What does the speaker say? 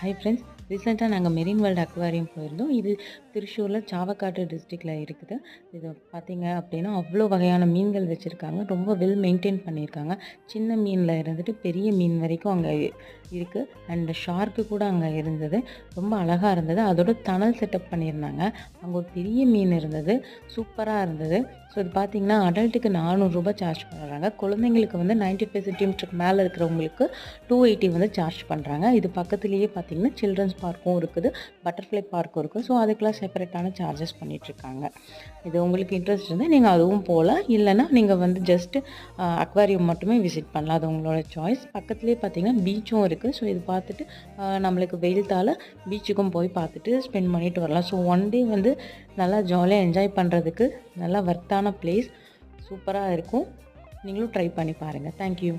Hi friends, ரீசெண்டாக நாங்கள் marine world aquarium போயிருந்தோம். இது திருச்சூரில் சாவக்காட்டு டிஸ்ட்ரிக்டில் இருக்குது. இது பார்த்தீங்க அப்படின்னா அவ்வளோ வகையான மீன்கள் வச்சுருக்காங்க. ரொம்ப வெல் மெயின்டைன் பண்ணியிருக்காங்க. சின்ன மீனில் இருந்துட்டு பெரிய மீன் வரைக்கும் அங்கே இருக்குது. அண்ட் ஷார்க்கு கூட அங்கே இருந்தது. ரொம்ப அழகாக இருந்தது. அதோட டனல் செட்டப் பண்ணியிருந்தாங்க. அங்கே ஒரு பெரிய மீன் இருந்தது. சூப்பராக இருந்தது. ஸோ இது பார்த்தீங்கன்னா அடல்ட்டுக்கு 400 ரூபாய் சார்ஜ் பண்ணுறாங்க. குழந்தைங்களுக்கு வந்து 95 சென்டிமீட்டருக்கு மேலே இருக்கிறவங்களுக்கு 280 வந்து சார்ஜ் பண்ணுறாங்க. இது பக்கத்துலேயே பார்த்தீங்கன்னா சில்ட்ரன்ஸ் பார்க்கும் இருக்குது, பட்டர்ஃப்ளை பார்க்கும் இருக்குது. ஸோ அதுக்கெலாம் செப்பரேட்டான சார்ஜஸ் பண்ணிகிட்ருக்காங்க. இது உங்களுக்கு இன்ட்ரெஸ்ட் இருந்தால் நீங்கள் அதுவும் போகலாம். இல்லைனா நீங்கள் வந்து ஜஸ்ட்டு அக்வாரியம் மட்டுமே விசிட் பண்ணலாம். அது உங்களோட சாய்ஸ். பக்கத்துலேயே பார்த்தீங்கன்னா பீச்சும் இருக்குது. ஸோ இது பார்த்துட்டு நம்மளுக்கு வெயில்தால் பீச்சுக்கும் போய் பார்த்துட்டு ஸ்பெண்ட் பண்ணிட்டு வரலாம். ஸோ ஒன் டே வந்து நல்லா ஜாலியாக என்ஜாய் பண்ணுறதுக்கு நல்லா வர்த்தான பிளேஸ். சூப்பராக இருக்கும். நீங்களும் ட்ரை பண்ணி பாருங்கள். தேங்க்யூ.